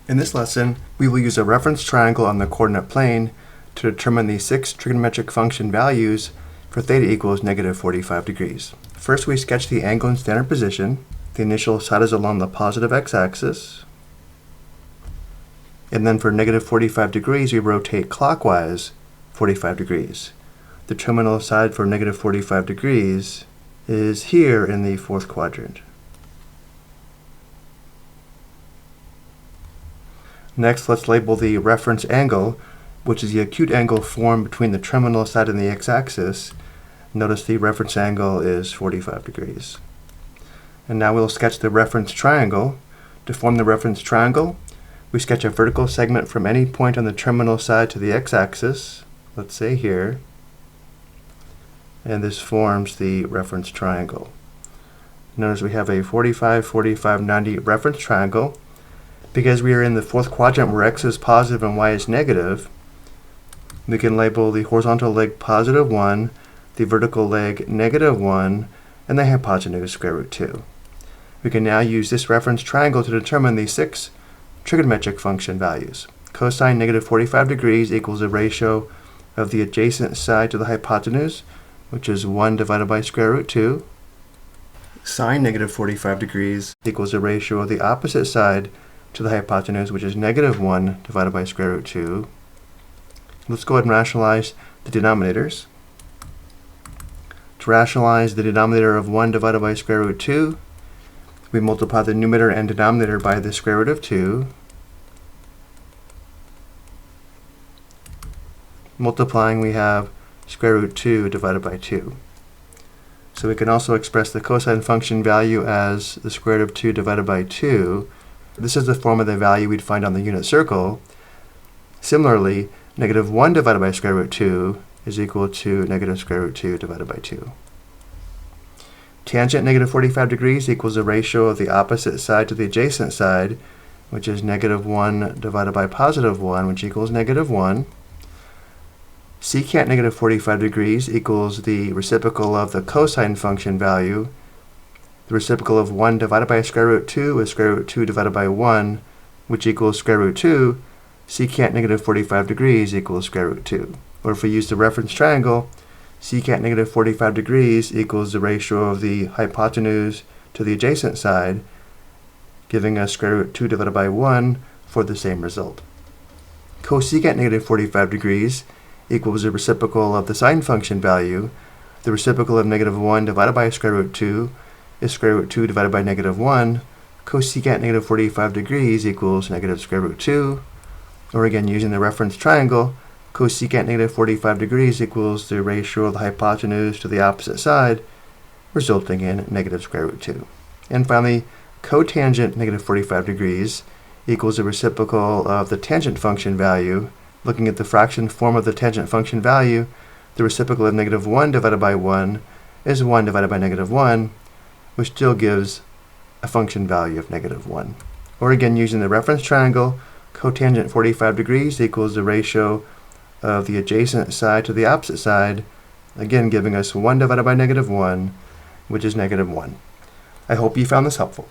In this lesson, we will use a reference triangle on the coordinate plane to determine the 6 trigonometric function values for theta equals negative 45 degrees. First, we sketch the angle in standard position. The initial side is along the positive x-axis. And then for negative 45 degrees, we rotate clockwise 45 degrees. The terminal side for negative 45 degrees is here in the fourth quadrant. Next, let's label the reference angle, which is the acute angle formed between the terminal side and the x-axis. Notice the reference angle is 45 degrees. And now we'll sketch the reference triangle. To form the reference triangle, we sketch a vertical segment from any point on the terminal side to the x-axis, let's say here, and this forms the reference triangle. Notice we have a 45, 45, 90 reference triangle. Because we are in the fourth quadrant where x is positive and y is negative, we can label the horizontal leg positive 1, the vertical leg negative 1, and the hypotenuse square root 2. We can now use this reference triangle to determine the 6 trigonometric function values. Cosine negative 45 degrees equals the ratio of the adjacent side to the hypotenuse, which is 1 divided by square root 2. Sine negative 45 degrees equals the ratio of the opposite side to the hypotenuse, which is negative 1 divided by square root 2. Let's go ahead and rationalize the denominators. To rationalize the denominator of 1 divided by square root 2, we multiply the numerator and denominator by the square root of 2. Multiplying, we have square root 2 divided by 2. So we can also express the cosine function value as the square root of 2 divided by 2. This is the form of the value we'd find on the unit circle. Similarly, negative 1 divided by square root 2 is equal to negative square root 2 divided by 2. Tangent negative 45 degrees equals the ratio of the opposite side to the adjacent side, which is negative 1 divided by positive 1, which equals negative 1. Secant negative 45 degrees equals the reciprocal of the cosine function value. The reciprocal of 1 divided by square root 2 is square root 2 divided by 1, which equals square root 2. Secant negative 45 degrees equals square root 2. Or if we use the reference triangle, secant negative 45 degrees equals the ratio of the hypotenuse to the adjacent side, giving us square root 2 divided by 1 for the same result. Cosecant negative 45 degrees equals the reciprocal of the sine function value. The reciprocal of negative 1 divided by square root 2 is square root 2 divided by negative 1. Cosecant negative 45 degrees equals negative square root 2. Or again, using the reference triangle, cosecant negative 45 degrees equals the ratio of the hypotenuse to the opposite side, resulting in negative square root 2. And finally, cotangent negative 45 degrees equals the reciprocal of the tangent function value. Looking at the fraction form of the tangent function value, the reciprocal of negative 1 divided by 1 is 1 divided by negative 1, which still gives a function value of negative 1. Or again, using the reference triangle, cotangent 45 degrees equals the ratio of the adjacent side to the opposite side, again giving us 1 divided by negative 1, which is negative 1. I hope you found this helpful.